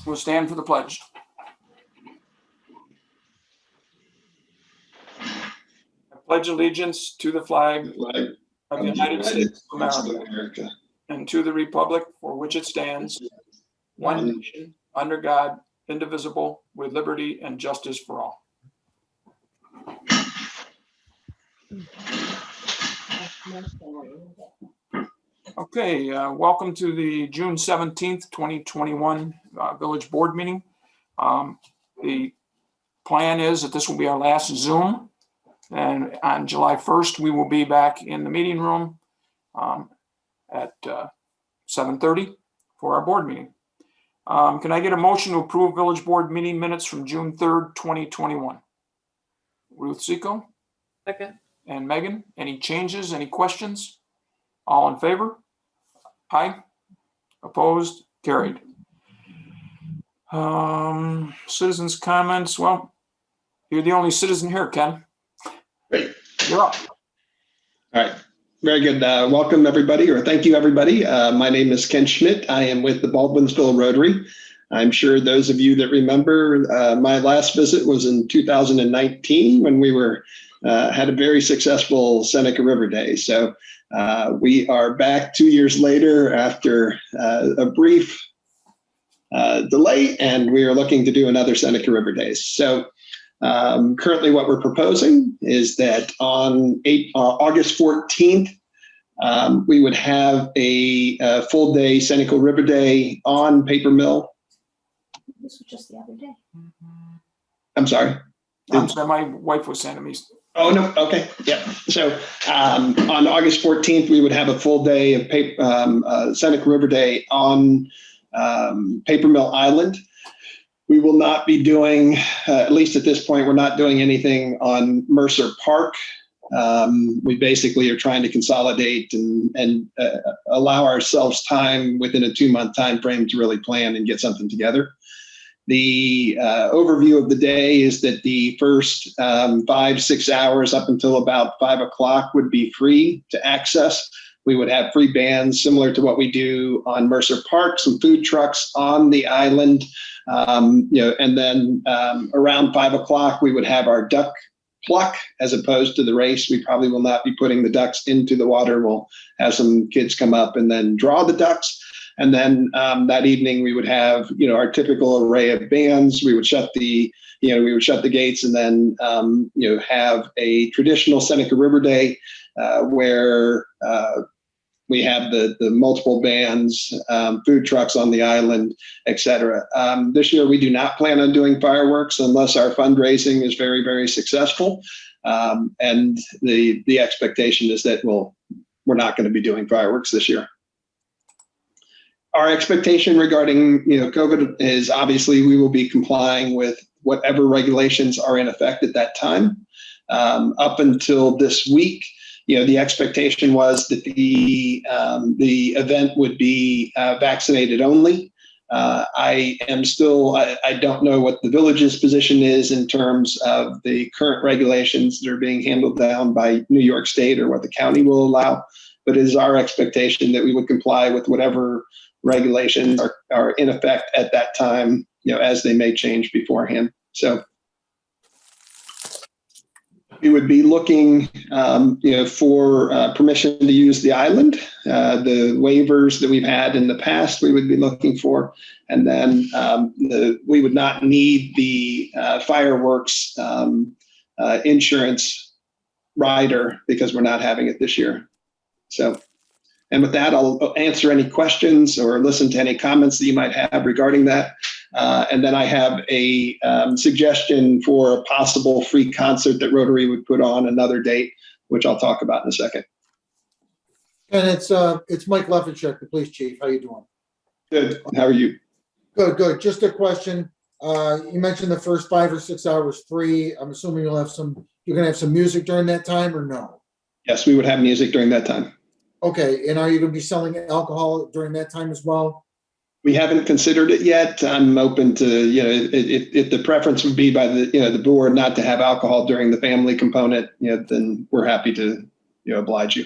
We'll stand for the pledge. I pledge allegiance to the flag of the United States of America and to the republic for which it stands, one nation, under God, indivisible, with liberty and justice for all. Okay, welcome to the June 17th, 2021 Village Board meeting. The plan is that this will be our last Zoom, and on July 1st, we will be back in the meeting room at 7:30 for our board meeting. Can I get a motion to approve Village Board meeting minutes from June 3rd, 2021? Ruth Seco? Second. And Megan, any changes, any questions? All in favor? Aye. Opposed? Carried. Citizens' comments. Well, you're the only citizen here, Ken. Great. You're up. All right. Very good. Welcome, everybody, or thank you, everybody. My name is Ken Schmidt. I am with the Baldwinsville Rotary. I'm sure those of you that remember my last visit was in 2019 when we had a very successful Seneca River Day. So we are back 2 years later after a brief delay, and we are looking to do another Seneca River Days. So currently what we're proposing is that on August 14th, we would have a full day Seneca River Day on Paper Mill. This was just the other day. I'm sorry. I'm sorry, my wife was sending me. Oh, no. Okay. Yeah. So on August 14th, we would have a full day of Seneca River Day on Paper Mill Island. We will not be doing, at least at this point, we're not doing anything on Mercer Park. We basically are trying to consolidate and allow ourselves time within a 2-month time frame to really plan and get something together. The overview of the day is that the first 5-6 hours up until about 5 o'clock would be free to access. We would have free bands similar to what we do on Mercer Park, some food trucks on the island, and then around 5 o'clock we would have our duck pluck as opposed to the race. We probably will not be putting the ducks into the water. We'll have some kids come up and then draw the ducks. And then that evening we would have, our typical array of bands. We would shut the gates and then, have a traditional Seneca River Day where we have the multiple bands, food trucks on the island, et cetera. This year we do not plan on doing fireworks unless our fundraising is very, very successful. And the expectation is that we're not going to be doing fireworks this year. Our expectation regarding COVID is obviously we will be complying with whatever regulations are in effect at that time. Up until this week, the expectation was that the event would be vaccinated only. I don't know what the village's position is in terms of the current regulations that are being handled down by New York State or what the county will allow, but it is our expectation that we would comply with whatever regulations are in effect at that time, as they may change beforehand. So we would be looking, for permission to use the island. The waivers that we've had in the past, we would be looking for, and then we would not need the fireworks insurance rider because we're not having it this year. So. And with that, I'll answer any questions or listen to any comments that you might have regarding that. And then I have a suggestion for a possible free concert that Rotary would put on another date, which I'll talk about in a second. And it's Mike Levinchuk, the police chief. How you doing? Good. How are you? Good. Just a question. You mentioned the first 5 or 6 hours free. I'm assuming you're gonna have some music during that time, or no? Yes, we would have music during that time. Okay, and are you going to be selling alcohol during that time as well? We haven't considered it yet. I'm open to, if the preference would be by the board not to have alcohol during the family component, then we're happy to, oblige you.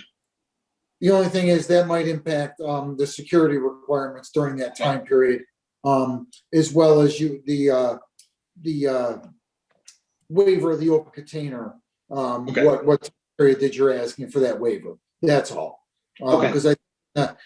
The only thing is that might impact the security requirements during that time period. as well as the waiver of the open container. Okay. What period that you're asking for that waiver? That's all. Okay. Because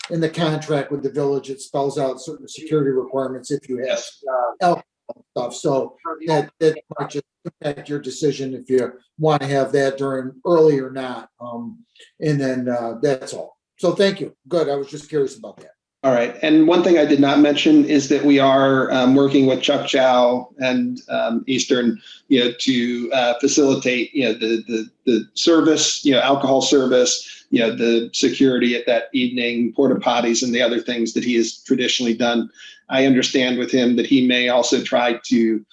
in the contract with the village, it spells out certain security requirements if you have Yes. alcohol stuff. So that might just impact your decision if you want to have that during early or not. And then that's all. So thank you. Good. I was just curious about that. All right. And one thing I did not mention is that we are working with Chuck Chow and Eastern, to facilitate, the service, alcohol service, the security at that evening, porta potties, and the other things that he has traditionally done. I understand with him that he may also try to,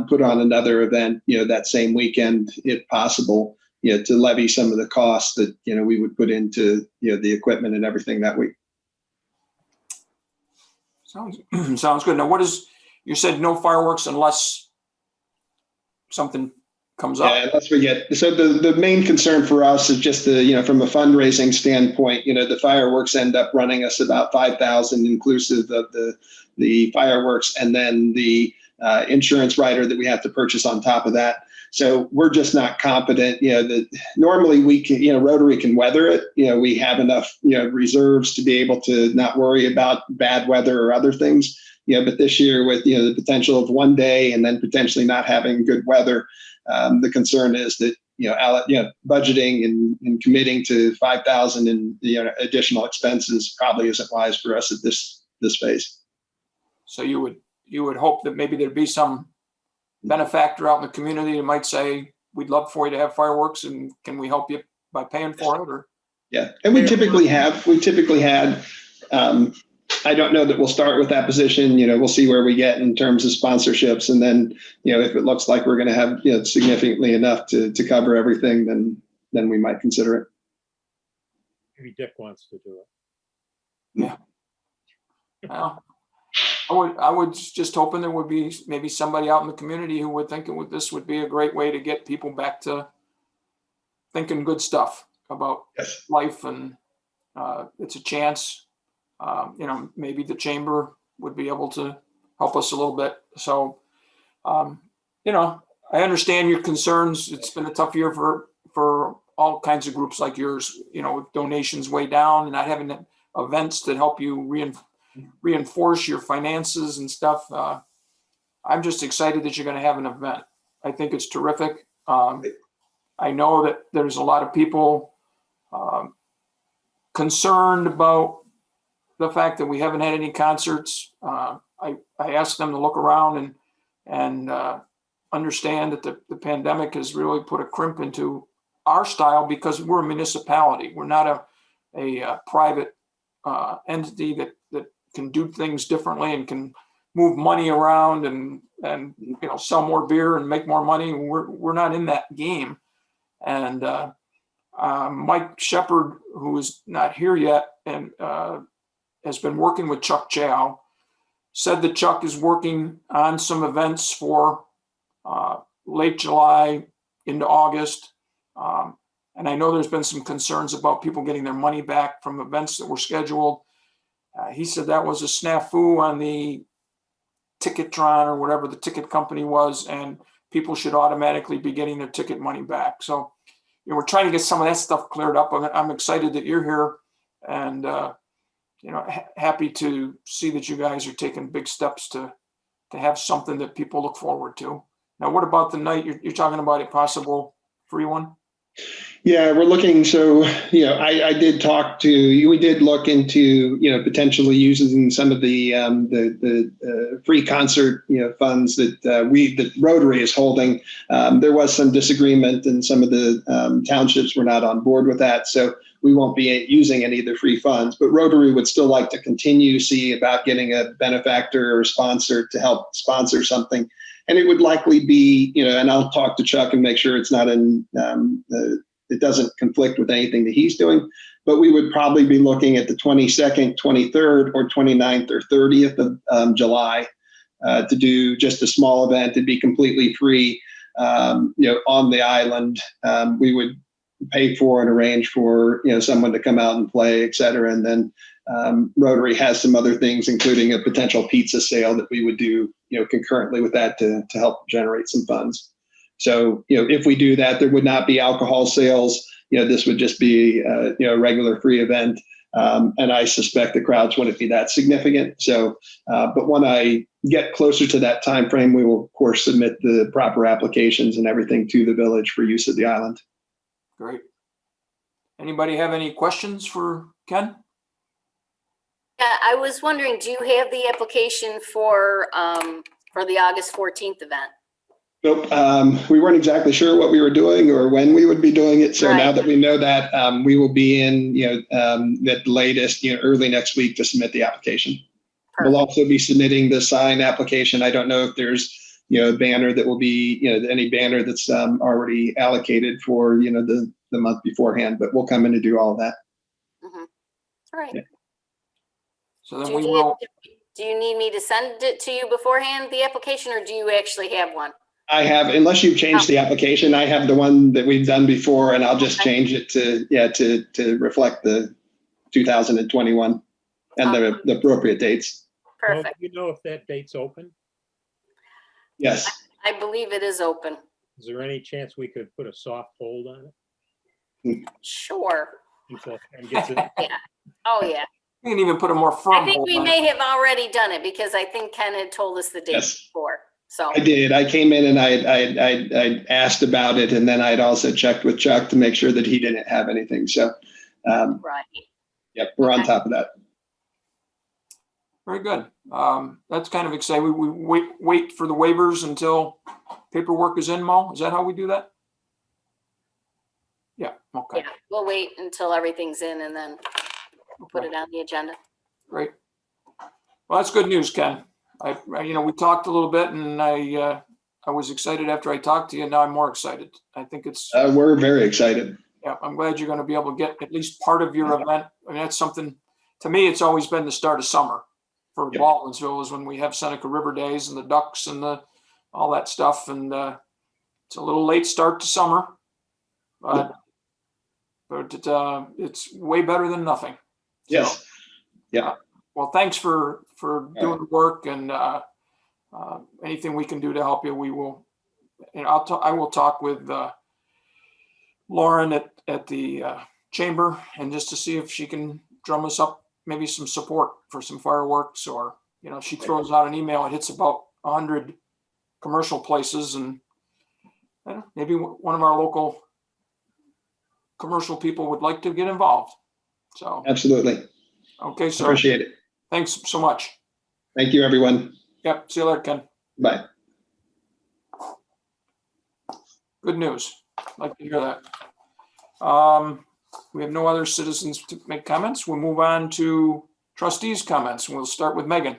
put on another event, that same weekend, if possible, to levy some of the costs that, we would put into, the equipment and everything that week. Sounds good. Now, you said no fireworks unless something comes up? Yeah, unless we get, so the main concern for us is just from a fundraising standpoint, the fireworks end up running us about $5,000 inclusive of the fireworks and then the insurance rider that we have to purchase on top of that. So we're just not confident, that normally we can, Rotary can weather it. We have enough, reserves to be able to not worry about bad weather or other things. But this year with, the potential of one day and then potentially not having good weather, the concern is that, budgeting and committing to $5,000 in, additional expenses probably isn't wise for us at this phase. So you would hope that maybe there'd be some benefactor out in the community that might say, we'd love for you to have fireworks and can we help you by paying for it? Or yeah, and we typically had, I don't know that we'll start with that position, we'll see where we get in terms of sponsorships. And then, if it looks like we're going to have, significantly enough to cover everything, then we might consider it. Maybe Dick wants to do it. Yeah. Well, I would just hoping there would be maybe somebody out in the community who would think this would be a great way to get people back to thinking good stuff about Yes. life, and it's a chance. Maybe the chamber would be able to help us a little bit. So, I understand your concerns. It's been a tough year for all kinds of groups like yours, with donations way down and not having events that help you reinforce your finances and stuff. I'm just excited that you're going to have an event. I think it's terrific. I know that there's a lot of people concerned about the fact that we haven't had any concerts. I asked them to look around and understand that the pandemic has really put a crimp into our style because we're a municipality. We're not a private entity that can do things differently and can move money around and sell more beer and make more money. We're not in that game. And Mike Shepard, who is not here yet and has been working with Chuck Chow, said that Chuck is working on some events for late July into August. And I know there's been some concerns about people getting their money back from events that were scheduled. He said that was a snafu on the Ticketron or whatever the ticket company was, and people should automatically be getting their ticket money back. So, we're trying to get some of that stuff cleared up. I'm excited that you're here, and happy to see that you guys are taking big steps to have something that people look forward to. Now, what about the night you're talking about, a possible free one? Yeah, we're looking. So, I did talk to, we did look into, potentially using some of the free concert, funds that Rotary is holding. There was some disagreement and some of the townships were not on board with that. So we won't be using any of the free funds, but Rotary would still like to continue to see about getting a benefactor or sponsor to help sponsor something. And it would likely be, and I'll talk to Chuck and make sure it's not it doesn't conflict with anything that he's doing, but we would probably be looking at the 22nd, 23rd, or 29th or 30th of July to do just a small event. It'd be completely free, on the island. We would pay for and arrange for, someone to come out and play, et cetera. And then Rotary has some other things, including a potential pizza sale that we would do, concurrently with that to help generate some funds. So, if we do that, there would not be alcohol sales. This would just be, a regular free event. And I suspect the crowds wouldn't be that significant. So, but when I get closer to that time frame, we will, of course, submit the proper applications and everything to the village for use of the island. Great. Anybody have any questions for Ken? Yeah, I was wondering, do you have the application for the August 14th event? Nope. We weren't exactly sure what we were doing or when we would be doing it. So now Right. that we know that, we will be in, at the latest, early next week to submit the application. We'll Perfect. also be submitting the sign application. I don't know if there's, a banner that will be, any banner that's already allocated for, the month beforehand, but we'll come in and do all of that. Mhm. All right. Yeah. So then we will, Do you need me to send it to you beforehand, the application, or do you actually have one? I have, unless you've changed the application, I have the one that we've done before, and I'll just Okay. change it to reflect the 2021 and the appropriate dates. Well, Perfect. do you know if that date's open? Yes. I believe it is open. Is there any chance we could put a soft hold on it Sure. until Ken gets it? Oh, yeah. you can even put a more firm I think hold we on it. may have already done it because I think Ken had told us the date Yes. before. So, I did. I came in and I asked about it, and then I'd also checked with Chuck to make sure that he didn't have anything. So, right. yep, we're on Okay. top of that. Very good. That's kind of exciting. We wait for the waivers until paperwork is in, Mo? Is that how we do that? Yeah, okay, Yeah, we'll wait until everything's in and then we'll put it on the agenda. great. Well, that's good news, Ken. We talked a little bit and I was excited after I talked to you. Now I'm more excited. I think it's, We're very excited. yeah, I'm glad you're going to be able to get at least part of your event. I mean, that's something, to me, it's always been the start of summer for Yep. Baldwinsville is when we have Seneca River Days and the ducks and all that stuff. And it's a little late start to summer, but it's way better than nothing. Yes. Well, thanks for doing the work and anything we can do to help you, we will. And I will talk with Lauren at the chamber and just to see if she can drum us up maybe some support for some fireworks, or she throws out an email. It hits about 100 commercial places, and maybe one of our local commercial people would like to get involved. So Absolutely. okay, so Appreciate it. thanks so much. Thank you, everyone. Yep, see you later, Ken. Bye. Good news. Like to hear that. We have no other citizens to make comments. We'll move on to trustees' comments. We'll start with Megan.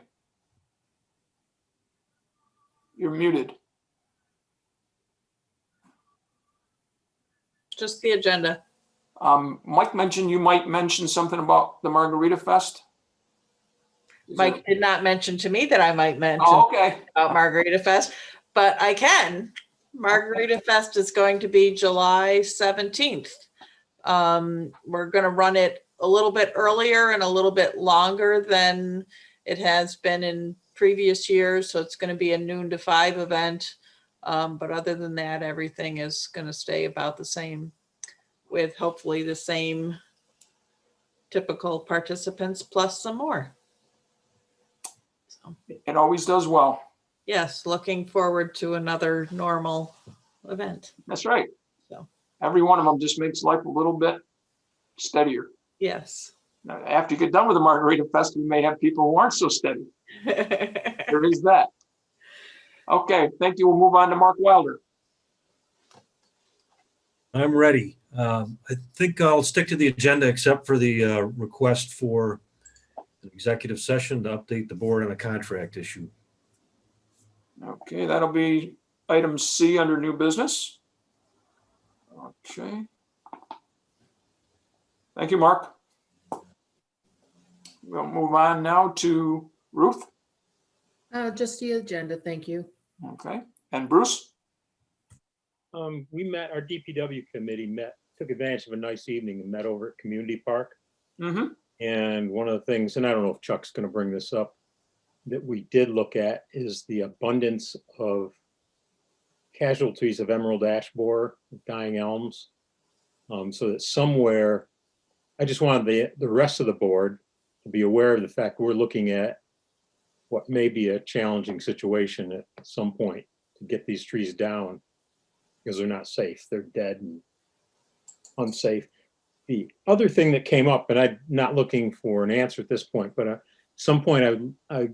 You're muted. Just the agenda. Mike mentioned you might mention something about the Margarita Fest. Mike did not mention to me that I might mention Oh, okay. about Margarita Fest, but I can. Margarita Fest is going to be July 17th. We're going to run it a little bit earlier and a little bit longer than it has been in previous years. So it's going to be a noon to 5 event. But other than that, everything is going to stay about the same, with hopefully the same typical participants plus some more. So, It always does well. yes, looking forward to another normal event. That's right. So. Every one of them just makes life a little bit steadier. Yes. Now, after you get done with the Margarita Fest, we may have people who aren't so steady. There is that. Okay, thank you. We'll move on to Mark Wilder. I'm ready. I think I'll stick to the agenda except for the request for an executive session to update the board on a contract issue. Okay, that'll be item C under new business. Okay. Thank you, Mark. We'll move on now to Ruth. Just the agenda, thank you. Okay, and Bruce. We met, our DPW committee met took advantage of a nice evening and met over at Community Park. Mm-hmm. And one of the things, and I don't know if Chuck's going to bring this up, that we did look at is the abundance of casualties of emerald ash borer, dying elms. So that somewhere, I just wanted the rest of the board to be aware of the fact we're looking at what may be a challenging situation at some point to get these trees down because they're not safe. They're dead and unsafe. The other thing that came up, and I'm not looking for an answer at this point, but at some point I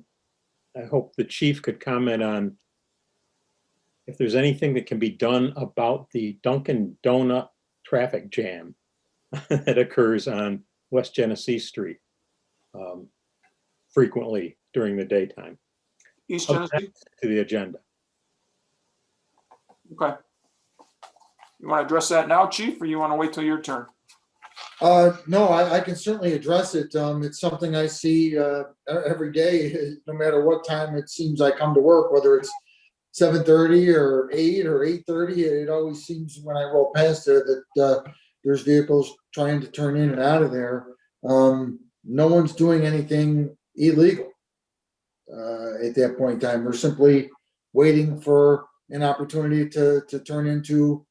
hope the chief could comment on if there's anything that can be done about the Dunkin' Donut traffic jam that occurs on West Genesee Street frequently during the daytime. East Up Tennessee. to the agenda. Okay. You want to address that now, Chief, or you want to wait till your turn? No, I can certainly address it. It's something I see every day, no matter what time it seems I come to work, whether it's 7:30 or 8 or 8:30. It always seems when I roll past there that there's vehicles trying to turn in and out of there. No one's doing anything illegal at that point in time. We're simply waiting for an opportunity to turn into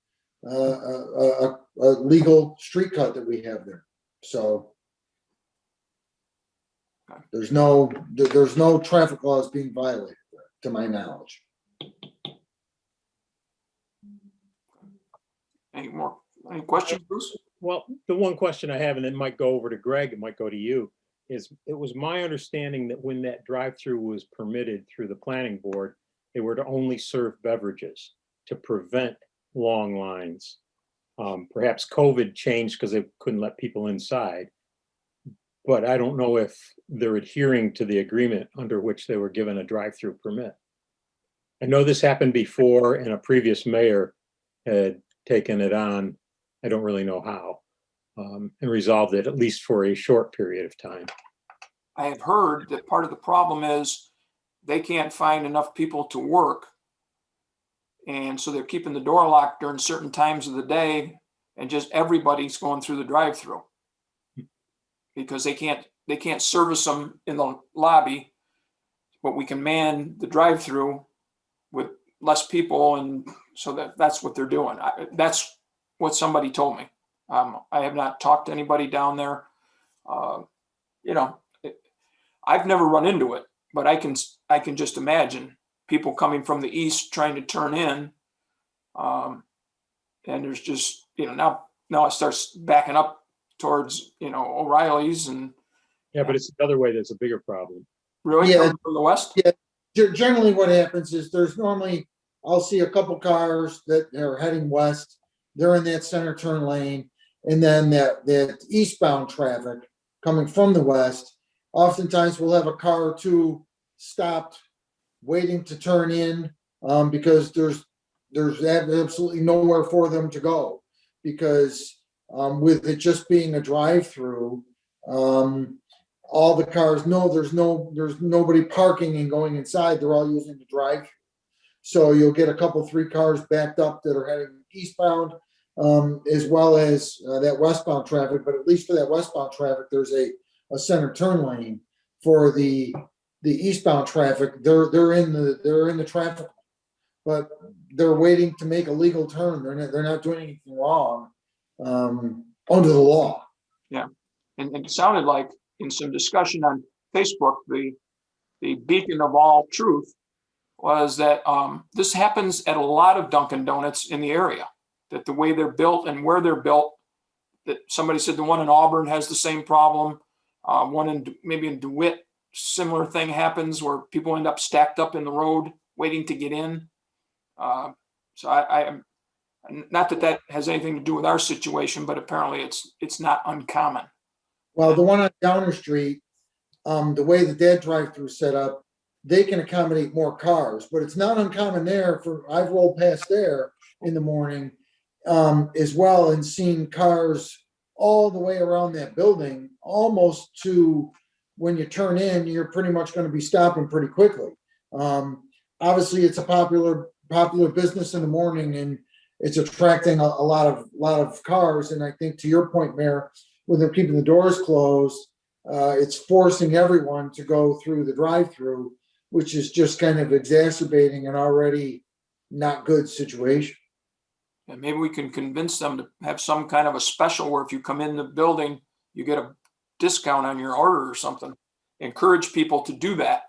a legal street cut that we have there. So there's no traffic laws being violated there, to my knowledge. Any questions, Bruce? Well, the one question I have, and it might go over to Greg, it might go to you, is it was my understanding that when that drive-through was permitted through the planning board, they were to only serve beverages to prevent long lines. Perhaps COVID changed because they couldn't let people inside. But I don't know if they're adhering to the agreement under which they were given a drive-through permit. I know this happened before and a previous mayor had taken it on, I don't really know how, and resolved it at least for a short period of time. I have heard that part of the problem is they can't find enough people to work. And so they're keeping the door locked during certain times of the day and just everybody's going through the drive-through because they can't service them in the lobby, but we can man the drive-through with less people. And so that's what they're doing. That's what somebody told me. I have not talked to anybody down there. I've never run into it, but I can just imagine people coming from the east trying to turn in. And there's just, now it starts backing up towards, O'Reilly's and. Yeah, but it's the other way that's a bigger problem. Really? Yeah. Coming from the west? Yeah. Generally what happens is there's normally, I'll see a couple cars that are heading west. They're in that center turn lane. And then that eastbound traffic coming from the west, oftentimes we'll have a car or two stopped waiting to turn in because there's absolutely nowhere for them to go because with it just being a drive-through, all the cars know there's nobody parking and going inside. They're all using the drive-through. So you'll get a couple, 3 cars backed up that are heading eastbound, as well as that westbound traffic. But at least for that westbound traffic, there's a center turn lane. For the eastbound traffic, they're in the traffic, but they're waiting to make a legal turn. They're not doing anything wrong under the law. Yeah, and it sounded like in some discussion on Facebook, the beacon of all truth was that this happens at a lot of Dunkin' Donuts in the area, that the way they're built and where they're built, that somebody said the one in Auburn has the same problem. One maybe in DeWitt, similar thing happens where people end up stacked up in the road waiting to get in. So I am not that has anything to do with our situation, but apparently it's not uncommon. Well, the one on Downer Street, the way that drive-through is set up, they can accommodate more cars, but it's not uncommon there I've rolled past there in the morning as well and seen cars all the way around that building, almost to when you turn in, you're pretty much going to be stopping pretty quickly. Obviously it's a popular business in the morning it's attracting a lot of cars. And I think to your point, Mayor, with them keeping the doors closed, it's forcing everyone to go through the drive-through, which is just kind of exacerbating an already not good situation. And maybe we can convince them to have some kind of a special where if you come in the building, you get a discount on your order or something. Encourage people to do that.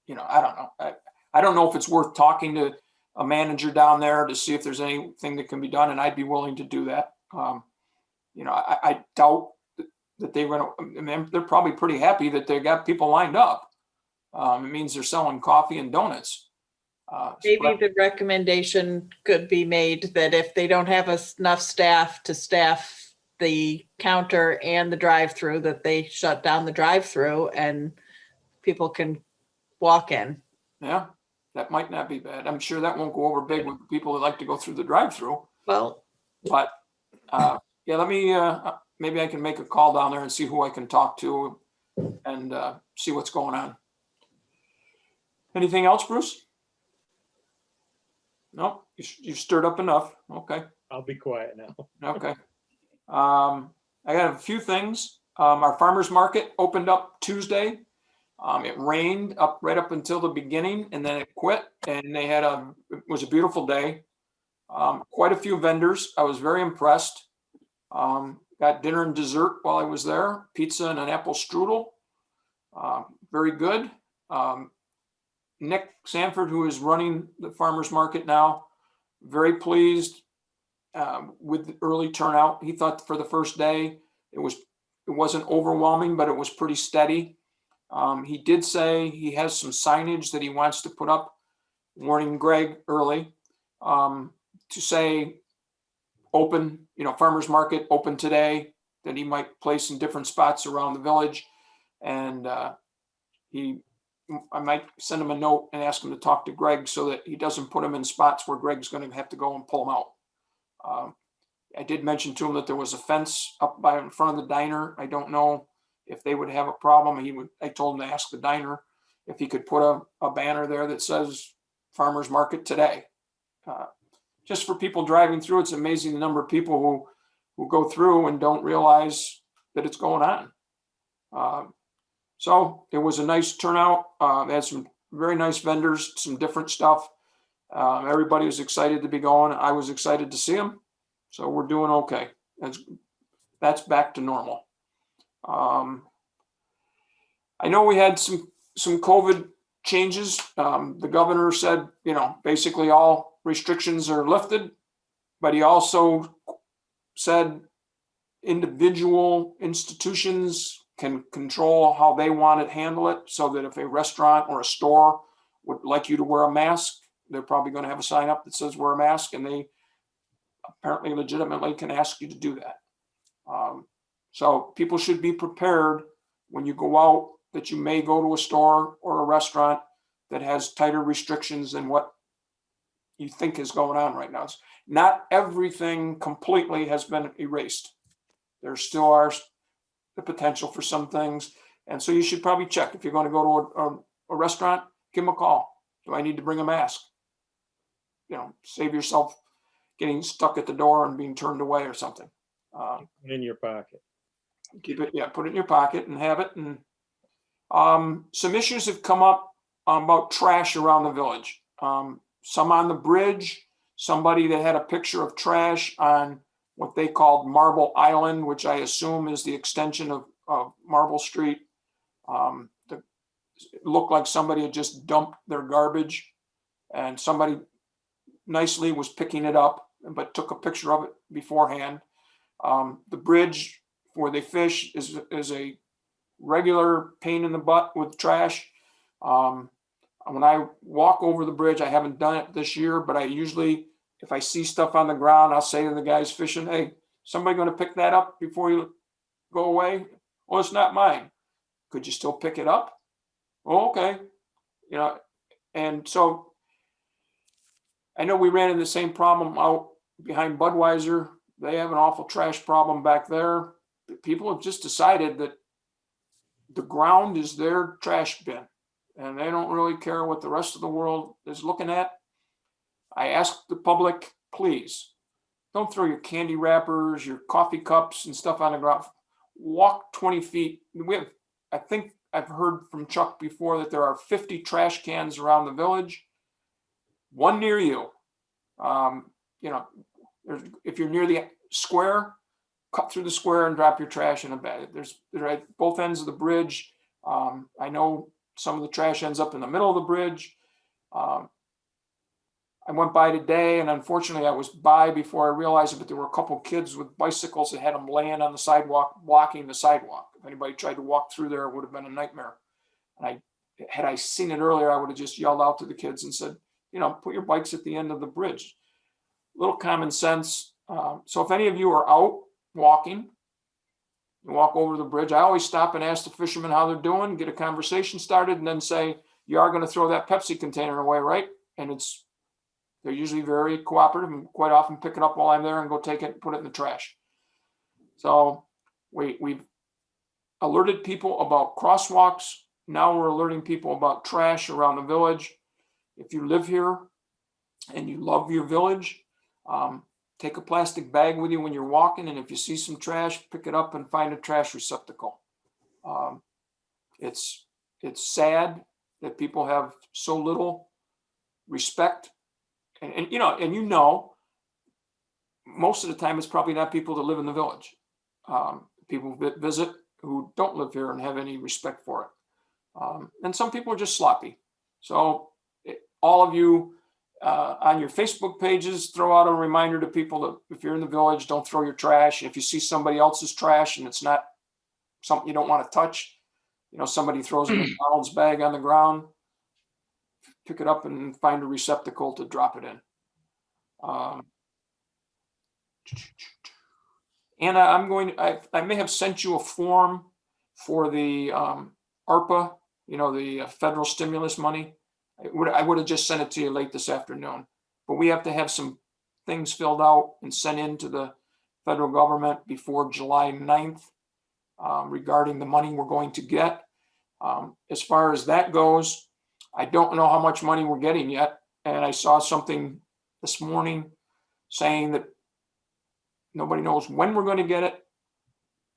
You know, I don't know. I don't know if it's worth talking to a manager down there to see if there's anything that can be done, and I'd be willing to do that. You know, I doubt that they're going to, I mean, they're probably pretty happy that they got people lined up. It means they're selling coffee and donuts. Maybe the recommendation could be made that if they don't have enough staff to staff the counter and the drive-through, that they shut down the drive-through and people can walk in. Yeah, that might not be bad. I'm sure that won't go over big with people that like to go through the drive-through. Well, But yeah, let me, maybe I can make a call down there and see who I can talk to and see what's going on. Anything else, Bruce? No, you stirred up enough. Okay. I'll be quiet now. Okay. I got a few things. Our farmer's market opened up Tuesday. It rained right up until the beginning and then it quit and it was a beautiful day. Quite a few vendors. I was very impressed. Got dinner and dessert while I was there, pizza and an apple strudel. Very good. Nick Sanford, who is running the farmer's market now, very pleased with the early turnout. He thought for the first day it wasn't overwhelming, but it was pretty steady. He did say he has some signage that he wants to put up, warning Greg early, to say open, you know, farmer's market open today, that he might place in different spots around the village. And I might send him a note and ask him to talk to Greg so that he doesn't put him in spots where Greg's going to have to go and pull him out. I did mention to him that there was a fence up in front of the diner. I don't know if they would have a problem. I told him to ask the diner if he could put a banner there that says farmer's market today. Just for people driving through, it's amazing the number of people who go through and don't realize that it's going on. So it was a nice turnout. They had some very nice vendors, some different stuff. Everybody was excited to be going. I was excited to see them. So we're doing okay. That's back to normal. I know we had some COVID changes. The governor said, you know, basically all restrictions are lifted, but he also said individual institutions can control how they want to handle it, so that if a restaurant or a store would like you to wear a mask, they're probably going to have a sign up that says wear a mask, and they apparently legitimately can ask you to do that. So people should be prepared when you go out that you may go to a store or a restaurant that has tighter restrictions than what you think is going on right now. Not everything completely has been erased. There still are the potential for some things. And so you should probably check. If you're going to go to a restaurant, give them a call. Do I need to bring a mask? You know, save yourself getting stuck at the door and being turned away or something. Put it in your pocket. Keep it, yeah, put it in your pocket and have it. And some issues have come up about trash around the village. Some on the bridge, somebody that had a picture of trash on what they called Marble Island, which I assume is the extension of Marble Street. It looked like somebody had just dumped their garbage, and somebody nicely was picking it up, but took a picture of it beforehand. The bridge where they fish is a regular pain in the butt with trash. When I walk over the bridge, I haven't done it this year, but I usually, if I see stuff on the ground, I'll say to the guys fishing, hey, somebody going to pick that up before you go away? Well, it's not mine. Could you still pick it up? Oh, okay. You know, and so I know we ran into the same problem out behind Budweiser. They have an awful trash problem back there. People have just decided that the ground is their trash bin, and they don't really care what the rest of the world is looking at. I ask the public, please, don't throw your candy wrappers, your coffee cups and stuff on the ground. Walk 20 feet. I think I've heard from Chuck before that there are 50 trash cans around the village. One near you. You know, if you're near the square, cut through the square and drop your trash in a bag. They're at both ends of the bridge. I know some of the trash ends up in the middle of the bridge. I went by today, and unfortunately I was by before I realized it, but there were a couple kids with bicycles that had them laying on the sidewalk, blocking the sidewalk. If anybody tried to walk through there, it would have been a nightmare. And had I seen it earlier, I would have just yelled out to the kids and said, you know, put your bikes at the end of the bridge. Little common sense. So if any of you are out walking, you walk over the bridge, I always stop and ask the fishermen how they're doing, get a conversation started, and then say, you are going to throw that Pepsi container away, right? And they're usually very cooperative and quite often pick it up while I'm there and go take it and put it in the trash. So we've alerted people about crosswalks. Now we're alerting people about trash around the village. If you live here and you love your village, take a plastic bag with you when you're walking. And if you see some trash, pick it up and find a trash receptacle. It's sad that people have so little respect. And you know, most of the time it's probably not people that live in the village. People that visit who don't live here and have any respect for it. And some people are just sloppy. So all of you on your Facebook pages, throw out a reminder to people that if you're in the village, don't throw your trash. If you see somebody else's trash and it's not something you don't want to touch, you know, somebody throws a McDonald's bag on the ground, pick it up and find a receptacle to drop it in. Anna, I may have sent you a form for the ARPA, you know, the federal stimulus money. I would have just sent it to you late this afternoon, but we have to have some things filled out and sent in to the federal government before July 9th regarding the money we're going to get. As far as that goes, I don't know how much money we're getting yet. And I saw something this morning saying that nobody knows when we're going to get it.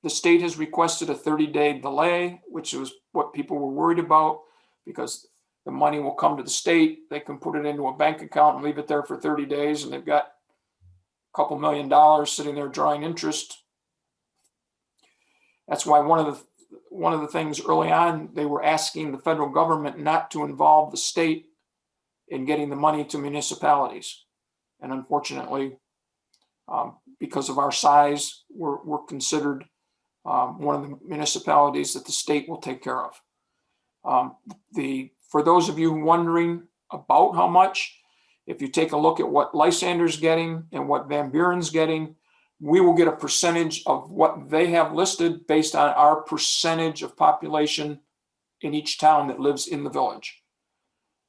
The state has requested a 30-day delay, which was what people were worried about, because the money will come to the state. They can put it into a bank account and leave it there for 30 days. And they've got a couple $1 million sitting there drawing interest. That's why one of the things early on, they were asking the federal government not to involve the state in getting the money to municipalities. And unfortunately, because of our size, we're considered one of the municipalities that the state will take care of. For those of you wondering about how much, if you take a look at what Lysander's getting and what Van Buren's getting, we will get a percentage of what they have listed based on our percentage of population in each town that lives in the village.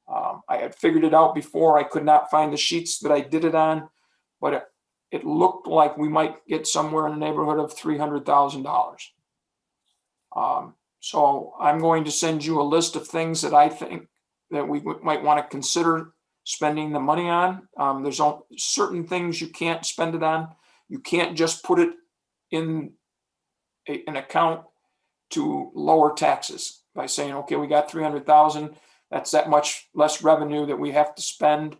I had figured it out before. I could not find the sheets that I did it on, but it looked like we might get somewhere in the neighborhood of $300,000. So I'm going to send you a list of things that I think that we might want to consider spending the money on. There's certain things you can't spend it on. You can't just put it in an account to lower taxes by saying, okay, we got 300,000. That's that much less revenue that we have to spend,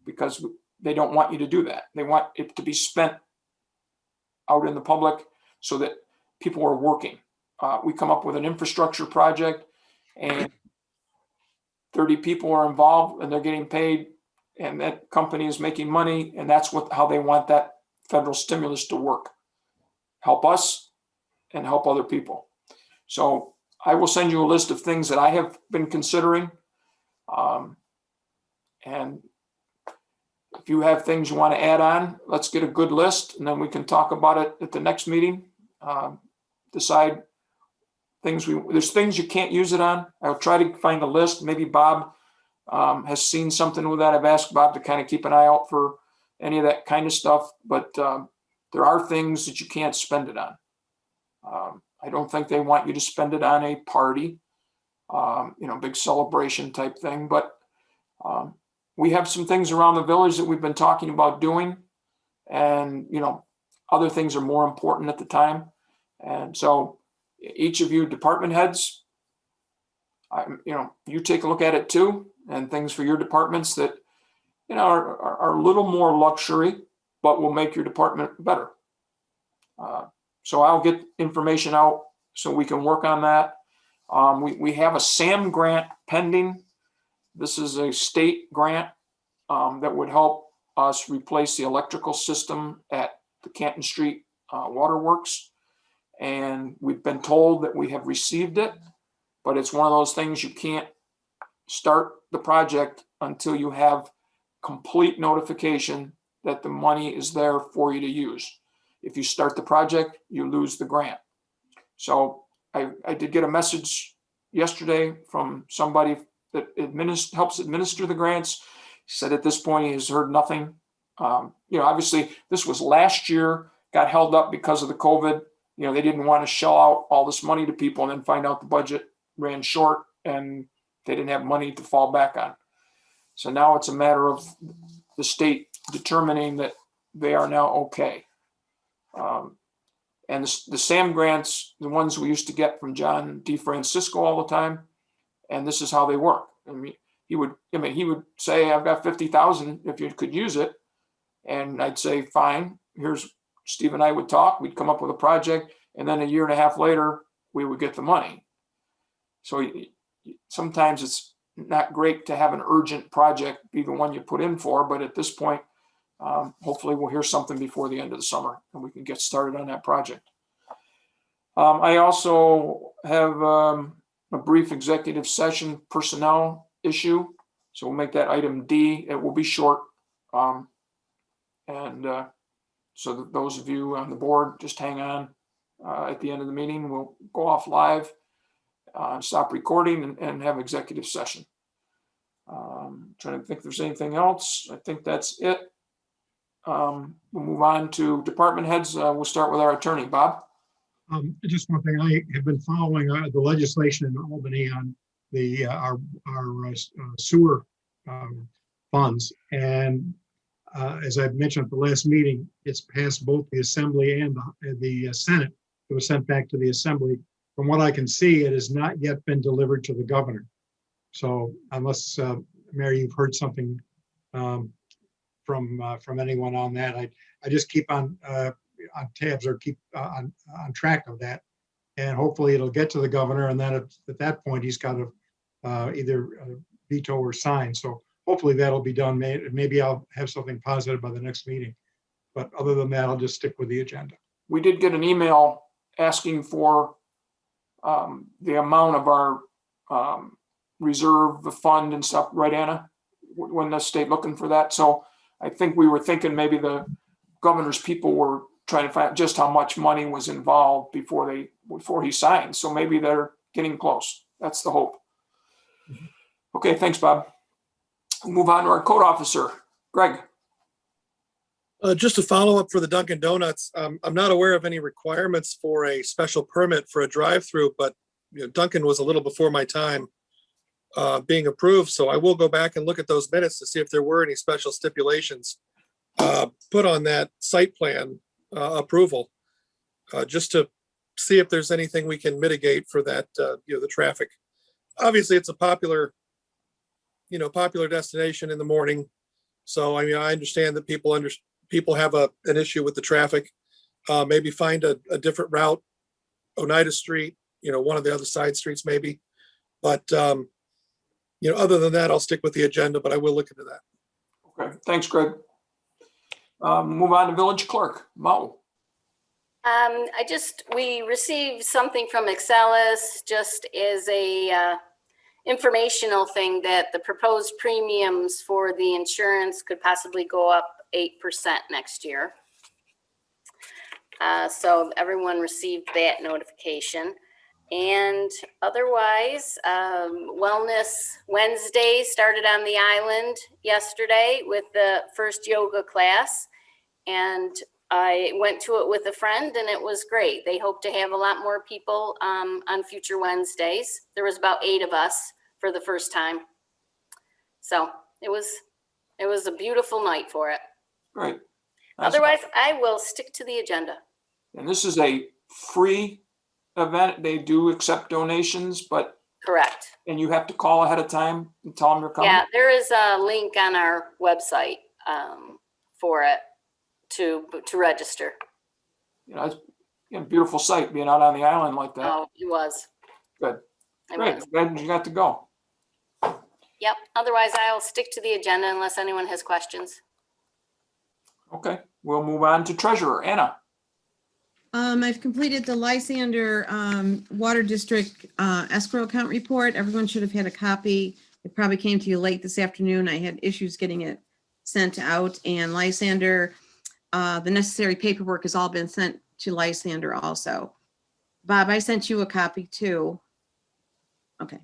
because they don't want you to do that. They want it to be spent out in the public so that people are working. We come up with an infrastructure project and 30 people are involved and they're getting paid, and that company is making money, and that's how they want that federal stimulus to work. Help us and help other people. So I will send you a list of things that I have been considering. And if you have things you want to add on, let's get a good list, and then we can talk about it at the next meeting. Decide things there's things you can't use it on. I'll try to find a list. Maybe Bob has seen something with that. I've asked Bob to kind of keep an eye out for any of that kind of stuff, but there are things that you can't spend it on. I don't think they want you to spend it on a party, big celebration type thing, but we have some things around the village that we've been talking about doing. and, other things are more important at the time. And so each of you department heads, you take a look at it too, and things for your departments that, are a little more luxury, but will make your department better. So I'll get information out so we can work on that. We have a SAM grant pending. This is a state grant that would help us replace the electrical system at the Canton Street Waterworks. And we've been told that we have received it, but it's one of those things you can't start the project until you have complete notification that the money is there for you to use. If you start the project, you lose the grant. So I did get a message yesterday from somebody that helps administer the grants. He said at this point he has heard nothing. Obviously this was last year, got held up because of the COVID. They didn't want to shell out all this money to people and then find out the budget ran short and they didn't have money to fall back on. So now it's a matter of the state determining that they are now okay. And the SAM grants, the ones we used to get from John DeFrancisco all the time, and this is how they work. He would say, I've got 50,000 if you could use it. And I'd say, fine, Steve and I would talk, we'd come up with a project, and then a year and a half later, we would get the money. So sometimes it's not great to have an urgent project be the one you put in for, but at this point, hopefully we'll hear something before the end of the summer and we can get started on that project. I also have a brief executive session personnel issue. So we'll make that item D. It will be short. So those of you on the board, just hang on. At the end of the meeting, we'll go off live, stop recording and have executive session. Trying to think if there's anything else. I think that's it. We'll move on to department heads. We'll start with our attorney, Bob. Just one thing, I have been following the legislation in Albany on the our sewer funds, and as I've mentioned at the last meeting, it's passed both the Assembly and the Senate. It was sent back to the Assembly. From what I can see, it has not yet been delivered to the governor. So unless Mary, you've heard something from anyone on that, I just keep on tabs or keep on track of that, and hopefully it'll get to the governor, and then at that point he's got to either veto or sign. So hopefully that'll be done. Maybe I'll have something positive by the next meeting, but other than that, I'll just stick with the agenda. We did get an email asking for the amount of our reserve, the fund and stuff, right, Anna? When the state looking for that. So I think we were thinking maybe the governor's people were trying to find out just how much money was involved before he signed. So maybe they're getting close. That's the hope. Okay, thanks, Bob. We'll move on to our code officer, Greg. Just a follow up for the Dunkin' Donuts. I'm not aware of any requirements for a special permit for a drive-through, but Dunkin' was a little before my time being approved. So I will go back and look at those minutes to see if there were any special stipulations put on that site plan approval, just to see if there's anything we can mitigate for that, the traffic. Obviously, it's a popular destination in the morning. So, I understand that people have an issue with the traffic. Maybe find a different route, Oneida Street, one of the other side streets maybe. But, other than that, I'll stick with the agenda, but I will look into that. Okay, thanks, Greg. Move on to village clerk, Mo. We received something from Excelis just as a informational thing that the proposed premiums for the insurance could possibly go up 8% next year. So everyone received that notification. And otherwise, Wellness Wednesday started on the island yesterday with the first yoga class. And I went to it with a friend and it was great. They hope to have a lot more people on future Wednesdays. There was about 8 of us for the first time. So it was a beautiful night for it. Right. Otherwise, I will stick to the agenda. And this is a free event. They do accept donations, but, Correct. and you have to call ahead of time and tell them you're coming. Yeah, there is a link on our website for it to register. You know, it's a beautiful sight being out on the island like that. Oh, it was. Good. It Great. was. Glad you got to go. Yep. Otherwise, I'll stick to the agenda unless anyone has questions. Okay, we'll move on to treasurer. Anna. I've completed the Lysander Water District escrow account report. Everyone should have had a copy. It probably came to you late this afternoon. I had issues getting it sent out, and Lysander, the necessary paperwork has all been sent to Lysander also. Bob, I sent you a copy too. Okay.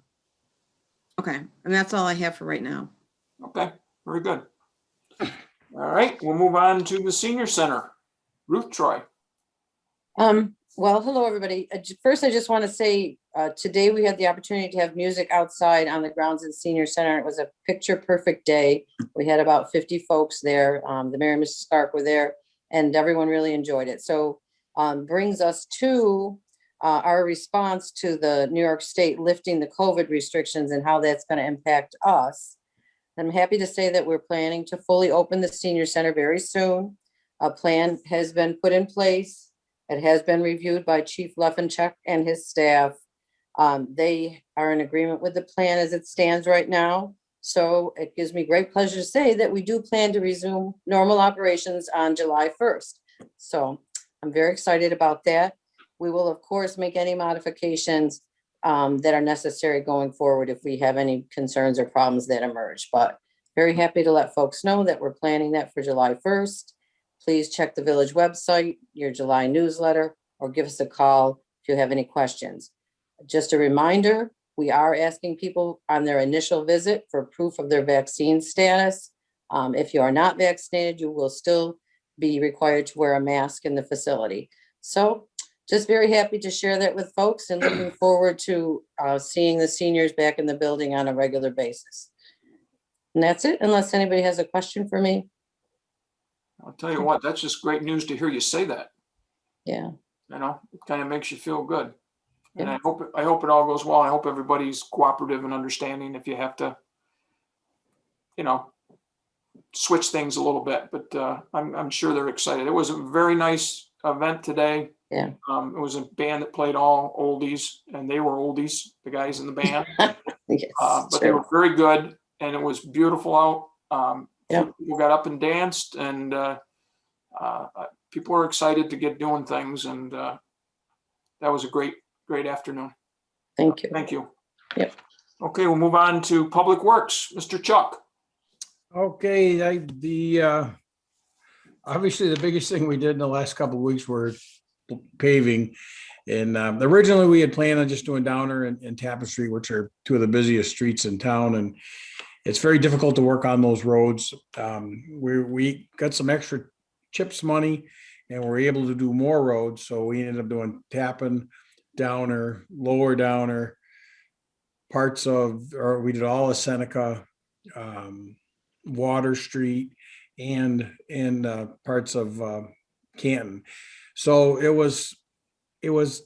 Okay, and that's all I have for right now. Okay, very good. All right, we'll move on to the senior center. Ruth Troy. Well, hello, everybody. First, I just want to say, today we had the opportunity to have music outside on the grounds of the senior center. It was a picture perfect day. We had about 50 folks there. The mayor and Mrs. Stark were there, and everyone really enjoyed it. So brings us to our response to the New York State lifting the COVID restrictions and how that's going to impact us. I'm happy to say that we're planning to fully open the senior center very soon. A plan has been put in place. It has been reviewed by Chief Leffenchuk and his staff. They are in agreement with the plan as it stands right now. So it gives me great pleasure to say that we do plan to resume normal operations on July 1st. So I'm very excited about that. We will, of course, make any modifications that are necessary going forward if we have any concerns or problems that emerge. But very happy to let folks know that we're planning that for July 1st. Please check the village website, your July newsletter, or give us a call if you have any questions. Just a reminder, we are asking people on their initial visit for proof of their vaccine status. If you are not vaccinated, you will still be required to wear a mask in the facility. So just very happy to share that with folks and looking forward to seeing the seniors back in the building on a regular basis. And that's it, unless anybody has a question for me. I'll tell you what, that's just great news to hear you say that. Yeah. You know, it kind of makes you feel good. And Yeah. I hope it all goes well. I hope everybody's cooperative and understanding if you have to, you know, switch things a little bit, but I'm sure they're excited. It was a very nice event today. Yeah. It was a band that played all oldies, and they were oldies, the guys in the band. Yes, But they were very good, and it was beautiful out. Yeah. People got up and danced, and people were excited to get doing things, and that was a great afternoon. Thank you. Thank you. Yep. Okay, we'll move on to Public Works. Mr. Chuck. Okay, obviously the biggest thing we did in the last couple of weeks were paving. And originally we had planned on just doing Downer and Tapestry, which are two of the busiest streets in town. And it's very difficult to work on those roads. We got some extra CHIPS money and we're able to do more roads. So we ended up doing Tappan, Downer, Lower Downer, we did all of Seneca, Water Street, and parts of Canton. So it was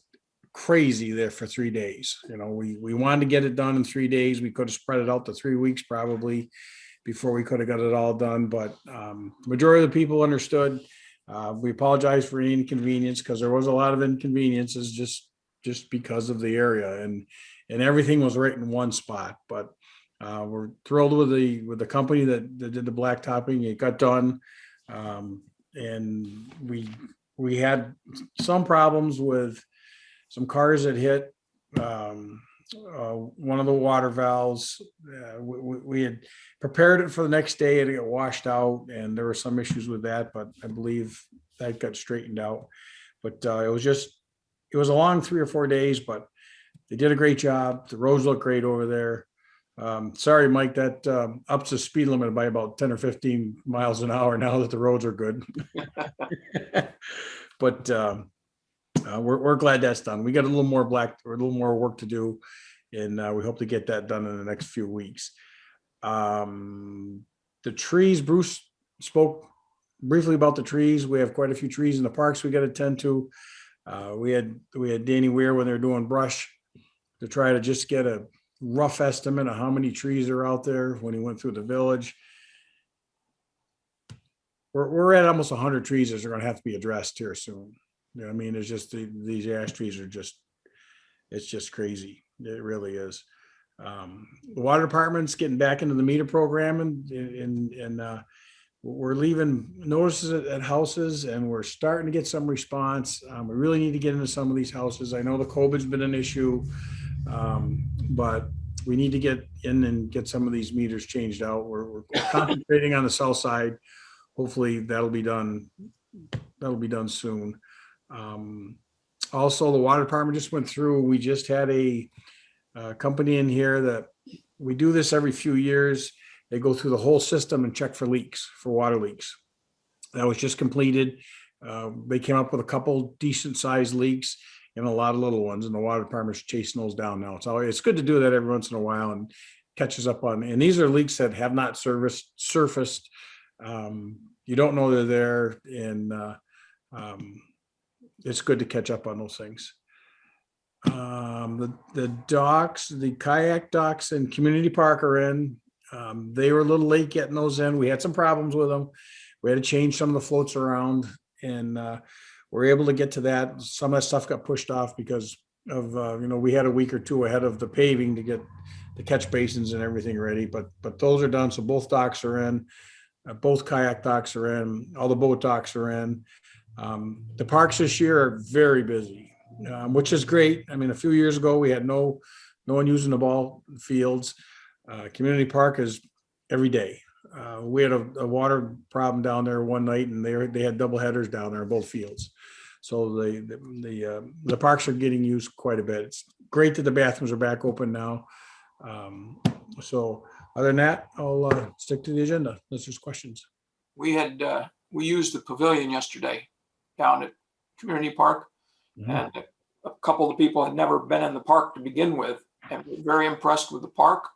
crazy there for 3 days. You know, we wanted to get it done in 3 days. We could have spread it out to 3 weeks probably before we could have got it all done. But the majority of the people understood. We apologize for any inconvenience because there was a lot of inconveniences just because of the area, and everything was right in one spot. But we're thrilled with the company that did the blacktopping. It got done, and we had some problems with some cars that hit one of the water valves. We had prepared it for the next day and it got washed out, and there were some issues with that, but I believe that got straightened out. But it was a long 3 or 4 days, but they did a great job. The roads look great over there. Sorry, Mike, that ups the speed limit by about 10 or 15 miles an hour now that the roads are good. But we're glad that's done. We got a little more work to do, and we hope to get that done in the next few weeks. The trees, Bruce spoke briefly about the trees. We have quite a few trees in the parks we got to tend to. We had Danny Weir when they're doing brush to try to just get a rough estimate of how many trees are out there when he went through the village. We're at almost 100 trees that are going to have to be addressed here soon. You know, I mean, it's just these ash trees are just, it's just crazy. It really is. The water department's getting back into the meter program, and we're leaving notices at houses, and we're starting to get some response. We really need to get into some of these houses. I know the COVID's been an issue, but we need to get in and get some of these meters changed out. We're concentrating on the south side. Hopefully that'll be done soon. Also, the water department just went through, we just had a company in here that we do this every few years. They go through the whole system and check for leaks, for water leaks. That was just completed. They came up with a couple decent sized leaks and a lot of little ones, and the water department's chasing those down now. It's good to do that every once in a while and catches up on, and these are leaks that have not surfaced. You don't know they're there, and it's good to catch up on those things. The docks, the kayak docks and community park are in. They were a little late getting those in. We had some problems with them. We had to change some of the floats around, and we're able to get to that. Some of that stuff got pushed off because of, we had a week or two ahead of the paving to get the catch basins and everything ready, but those are done. So both docks are in. Both kayak docks are in, all the boat docks are in. The parks this year are very busy, which is great. I mean, a few years ago, we had no one using the ball fields. Community park is every day. We had a water problem down there one night, and they had double headers down there in both fields. So the parks are getting used quite a bit. It's great that the bathrooms are back open now. So other than that, I'll stick to the agenda unless there's questions. We used the pavilion yesterday down at Community Park, and a couple of people had never been in the park to begin with, and were very impressed with the park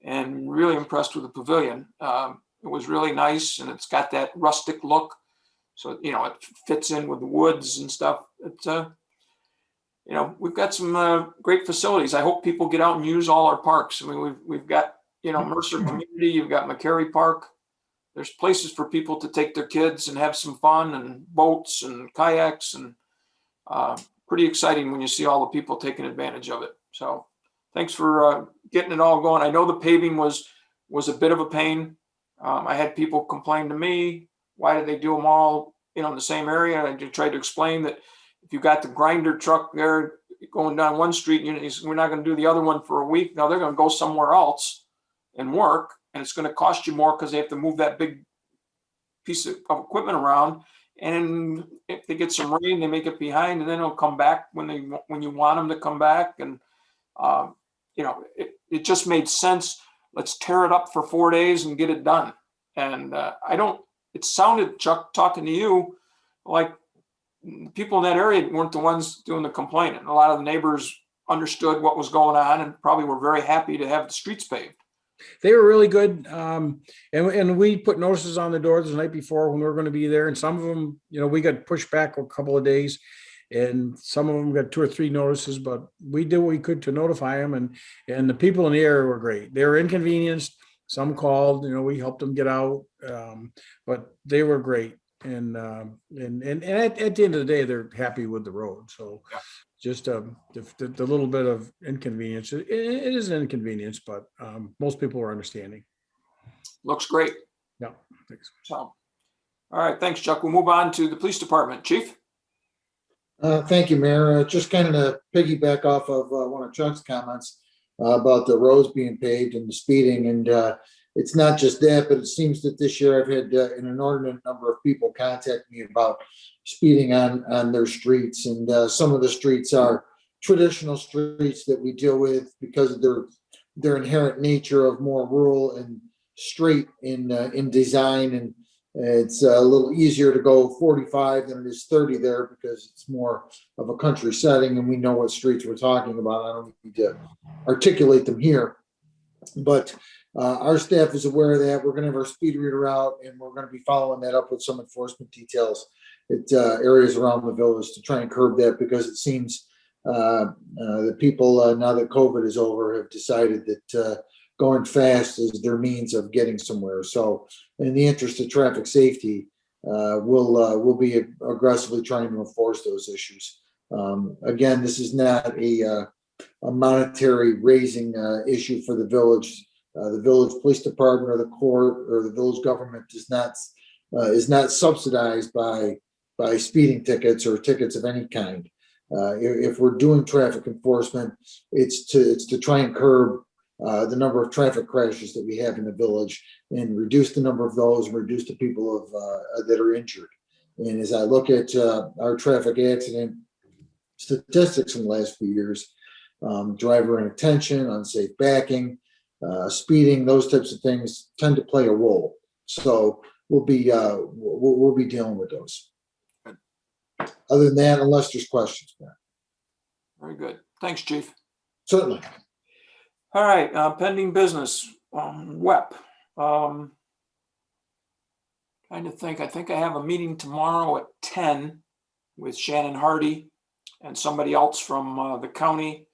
and really impressed with the pavilion. It was really nice, and it's got that rustic look, so it fits in with the woods and stuff. It's we've got some great facilities. I hope people get out and use all our parks. I mean, we've got Mercer Community, you've got McCary Park. There's places for people to take their kids and have some fun, and boats and kayaks, and pretty exciting when you see all the people taking advantage of it. So thanks for getting it all going. I know the paving was a bit of a pain. I had people complain to me, why did they do them all in the same area? I tried to explain that if you got the grinder truck there going down one street, we're not going to do the other one for a week. Now they're going to go somewhere else and work, and it's going to cost you more because they have to move that big piece of equipment around. And if they get some rain, they make it behind, and then it'll come back when you want them to come back. And it just made sense. Let's tear it up for 4 days and get it done. And it sounded, Chuck, talking to you, like people in that area weren't the ones doing the complaining. A lot of the neighbors understood what was going on and probably were very happy to have the streets paved. They were really good. And we put notices on the doors the night before when we were going to be there. And some of them, we got pushed back a couple of days, and some of them got 2 or 3 notices, but we did what we could to notify them. And the people in the area were great. They were inconvenienced. Some called, we helped them get out, but they were great. And at the end of the day, they're happy with the road. So yeah. Just the little bit of inconvenience. It is an inconvenience, but most people are understanding. Looks great. Yeah, thanks. So, all right, thanks, Chuck. We'll move on to the police department. Chief? Thank you, Mayor. Just kind of to piggyback off of one of Chuck's comments about the roads being paved and the speeding. And it's not just that, but it seems that this year I've had an inordinate number of people contact me about speeding on their streets. And some of the streets are traditional streets that we deal with because of their inherent nature of more rural and straight in design. And it's a little easier to go 45 than it is 30 there because it's more of a country setting and we know what streets we're talking about. I don't need to articulate them here, but Our staff is aware of that. We're gonna have our speed reader out and we're gonna be following that up with some enforcement details at areas around the village to try and curb that, because it seems the people, now that COVID is over, have decided that going fast is their means of getting somewhere. So in the interest of traffic safety, we'll be aggressively trying to enforce those issues. Again, this is not a monetary raising issue for the village. The village police department or the court or the village government is not subsidized by speeding tickets or tickets of any kind. If we're doing traffic enforcement, it's to try and curb the number of traffic crashes that we have in the village and reduce the number of those and reduce the people that are injured. And as I look at our traffic accident statistics in the last few years, driver inattention, unsafe backing, speeding, those types of things tend to play a role. So we'll be dealing with those. Other than that, unless there's questions, Matt. Very good. Thanks, Chief. Certainly. All right, pending business, WEP. Trying to think, I think I have a meeting tomorrow at 10 with Shannon Hardy and somebody else from the county.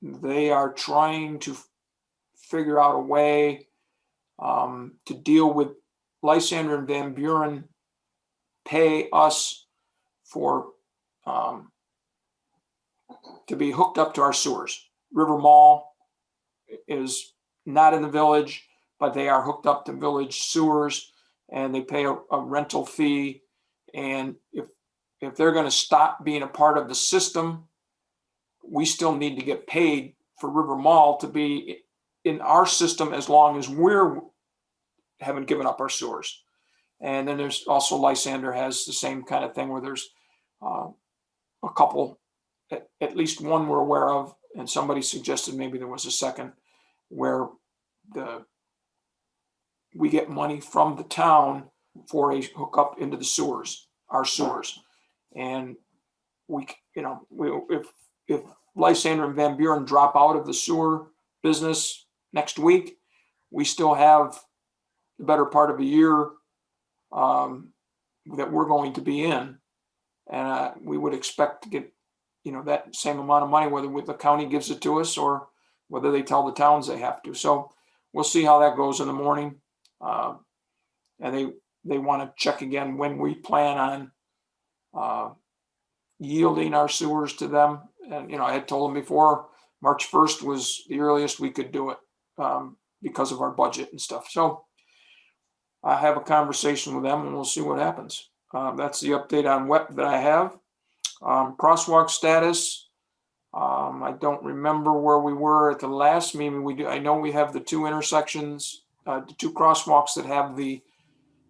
They are trying to figure out a way to deal with Lysander and Van Buren pay us for to be hooked up to our sewers. River Mall is not in the village, but they are hooked up to village sewers and they pay a rental fee. And if they're going to stop being a part of the system, we still need to get paid for River Mall to be in our system as long as haven't given up our sewers. And then there's also Lysander has the same kind of thing where there's a couple, at least one we're aware of, and somebody suggested maybe there was a second, where we get money from the town for a hookup into the sewers, our sewers. And if Lysander and Van Buren drop out of the sewer business next week, we still have the better part of a year that we're going to be in. And we would expect to get, that same amount of money, whether the county gives it to us or whether they tell the towns they have to. So we'll see how that goes in the morning. And they want to check again when we plan on yielding our sewers to them. And, I had told them before, March 1st was the earliest we could do it because of our budget and stuff. So I have a conversation with them and we'll see what happens. That's the update on WEP that I have. Crosswalk status. I don't remember where we were at the last meeting. I know we have the two intersections, the two crosswalks that have the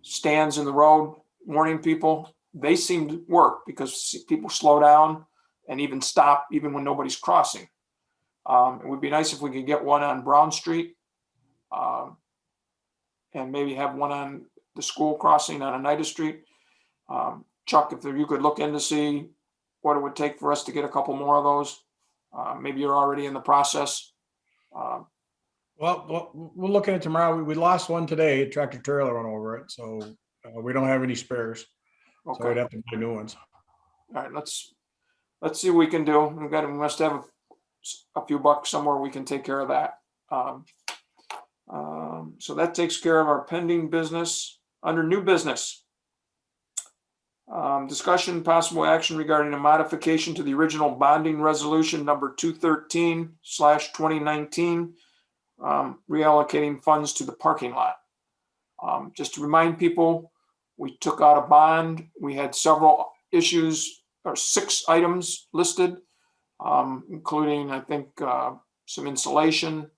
stands in the road warning people. They seem to work because people slow down and even stop even when nobody's crossing. It would be nice if we could get one on Brown Street and maybe have one on the school crossing on Oneida Street. Chuck, if you could look in to see what it would take for us to get a couple more of those. Maybe you're already in the process. Well, we'll look at it tomorrow. We lost one today. Tractor trailer went over it, so we don't have any spares. Okay. So we'd have to buy new ones. All right, let's see what we can do. We must have a few bucks somewhere we can take care of that. So that takes care of our pending business. Under new business, discussion, possible action regarding a modification to the original bonding resolution number 213/2019, reallocating funds to the parking lot. Just to remind people, we took out a bond. We had several issues, or 6 items listed, including, I think, some insulation.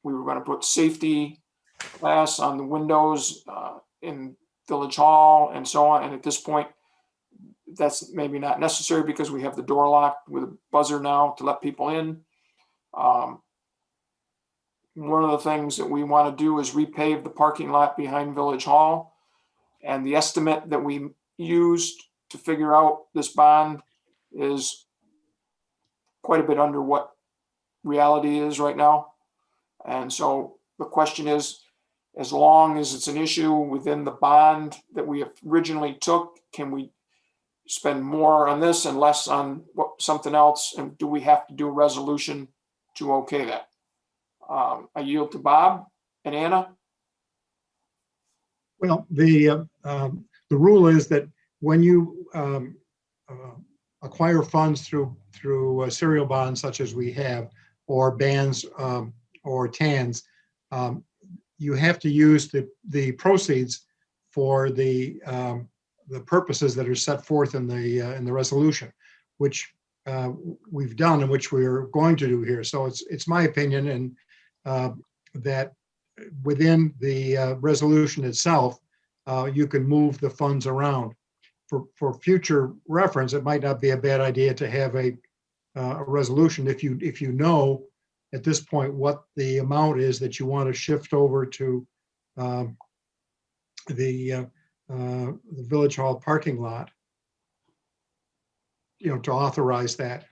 We were going to put safety glass on the windows in Village Hall and so on. And at this point, that's maybe not necessary because we have the door locked with a buzzer now to let people in. One of the things that we want to do is repave the parking lot behind Village Hall. And the estimate that we used to figure out this bond is quite a bit under what reality is right now. And so the question is, as long as it's an issue within the bond that we originally took, can we spend more on this and less on something else? And do we have to do a resolution to okay that? I yield to Bob and Anna. Well, the rule is that when you acquire funds through serial bonds such as we have, or bands or TANs, you have to use the proceeds for the purposes that are set forth in the resolution, which we've done and which we are going to do here. So it's my opinion, and that within the resolution itself, you can move the funds around. For future reference, it might not be a bad idea to have a resolution if you know at this point what the amount is that you want to shift over to the Village Hall parking lot, to authorize that.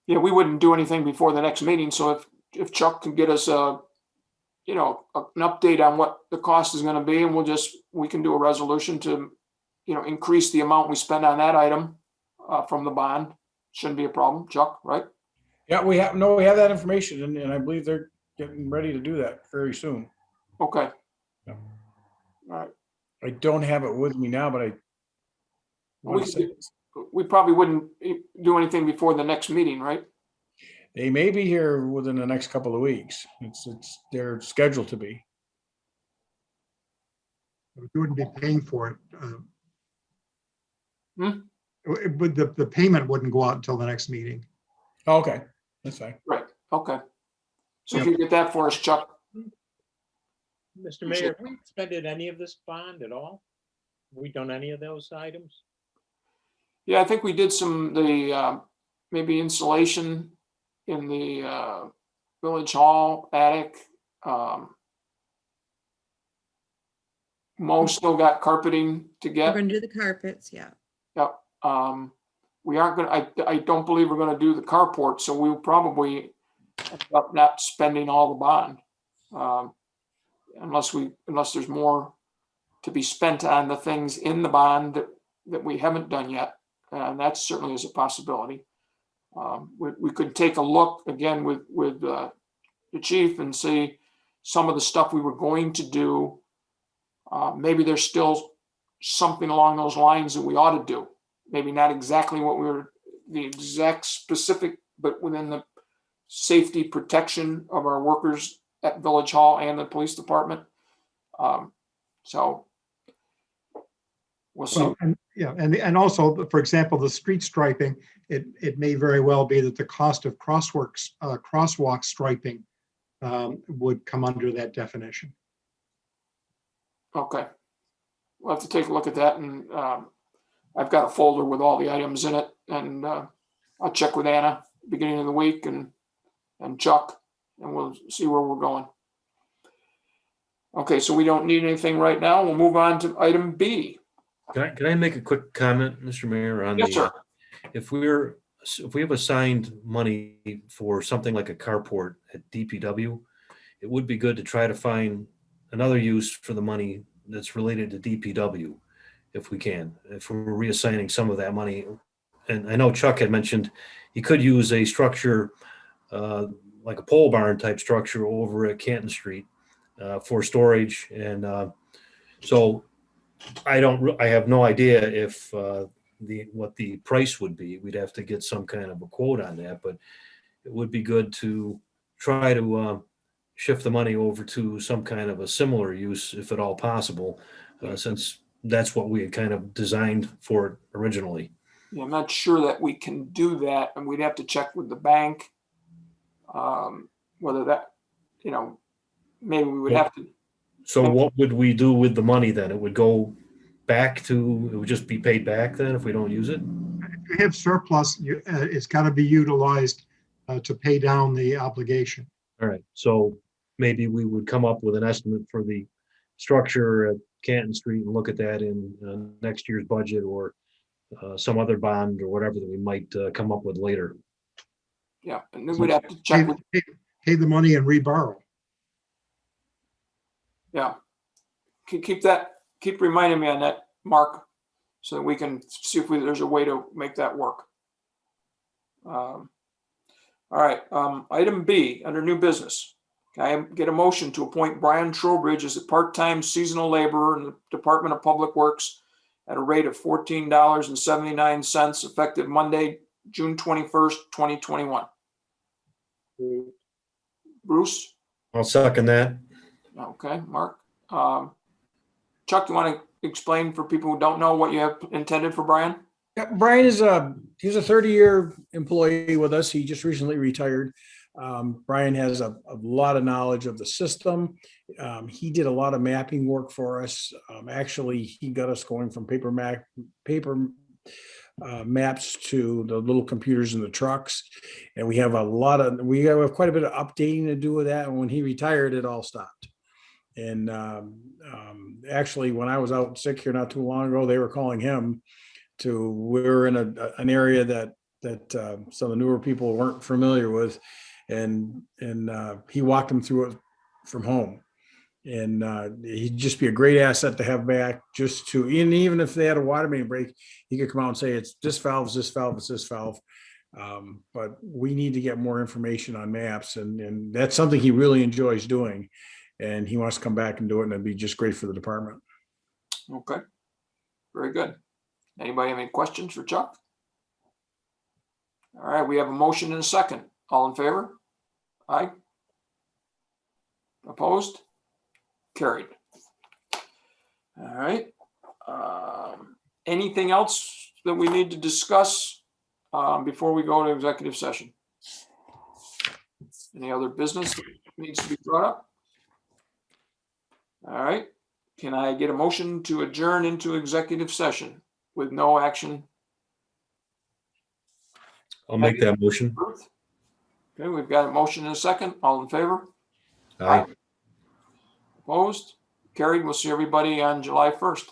Yeah, we wouldn't do anything before the next meeting. So if Chuck can get us an update on what the cost is going to be, and we can do a resolution to, increase the amount we spend on that item from the bond. Shouldn't be a problem, Chuck, right? Yeah, we have that information, and I believe they're getting ready to do that very soon. Okay. Yeah. All right. I don't have it with me now, but I want to say We probably wouldn't do anything before the next meeting, right? they may be here within the next couple of weeks. They're scheduled to be. We wouldn't be paying for it. Hmm? The payment wouldn't go out until the next meeting. Oh, okay, that's fine. Right. Okay. So if you get that for us, Chuck. Mr. Mayor, have we expended any of this bond at all? Have we done any of those items? Yeah, I think we did maybe insulation in the Village Hall attic. Mo still got carpeting to We're get. gonna do the carpets, yeah. Yep. We aren't gonna, I don't believe we're gonna do the carport, so we'll probably end up not spending all the bond. Unless there's more to be spent on the things in the bond that we haven't done yet. And that certainly is a possibility. We could take a look again with the chief and see some of the stuff we were going to do. Maybe there's still something along those lines that we ought to do. Maybe not exactly the exact specific, but within the safety protection of our workers at Village Hall and the police department. So we'll see. Well, and also, for example, the street striping, it may very well be that the cost of crosswalk striping would come under that definition. Okay. We'll have to take a look at that, and I've got a folder with all the items in it, and I'll check with Anna beginning of the week and Chuck, and we'll see where we're going. Okay, so we don't need anything right now. We'll move on to item B. Can I make a quick comment, Mr. Mayor, on Yes, sir. if we have assigned money for something like a carport at DPW, it would be good to try to find another use for the money that's related to DPW, if we can, if we're reassigning some of that money. And I know Chuck had mentioned you could use a structure like a pole barn type structure over at Canton Street for storage. And so I have no idea if what the price would be. We'd have to get some kind of a quote on that, but it would be good to try to shift the money over to some kind of a similar use, if at all possible, since that's what we had kind of designed for it originally. Yeah, I'm not sure that we can do that, and we'd have to check with the bank whether that, maybe we would have to. So what would we do with the money then? It would go back to, it would just be paid back then if we don't use it? If you have surplus, it's got to be utilized to pay down the obligation. All right, so maybe we would come up with an estimate for the structure at Canton Street and look at that in next year's budget, or some other bond or whatever that we might come up with later. Yeah, and then we'd have to check with. pay the money and reborrow. Yeah. Keep reminding me on that, Mark, so that we can see if there's a way to make that work. All right, item B, under new business. Can I get a motion to appoint Brian Trowbridge as a part-time seasonal laborer in the Department of Public Works at a rate of $14.79 effective Monday, June 21st, 2021? Bruce? I'll second that. Okay, Mark. Chuck, you want to explain for people who don't know what you have intended for Brian? Yeah, Brian he's a 30-year employee with us. He just recently retired. Brian has a lot of knowledge of the system. He did a lot of mapping work for us. Actually, he got us going from paper maps to the little computers in the trucks. And we have quite a bit of updating to do with that. And when he retired, it all stopped. And actually, when I was out sick here not too long ago, they were calling him we're in an area that some of the newer people weren't familiar with. And he walked them through it from home. And he'd just be a great asset to have back, and even if they had a water main break, he could come out and say, it's this valve, it's this valve, it's this valve. But we need to get more information on maps, and that's something he really enjoys doing. And he wants to come back and do it, and it'd be just great for the department. Okay, very good. Anybody have any questions for Chuck? All right, we have a motion and a second. All in favor? Aye. Opposed? Carried. All right. Anything else that we need to discuss before we go to executive session? Any other business that needs to be brought up? All right. Can I get a motion to adjourn into executive session with no action? I'll make that motion. Okay, we've got a motion and a second. All in favor? Aye. Opposed? Carried. We'll see everybody on July 1st.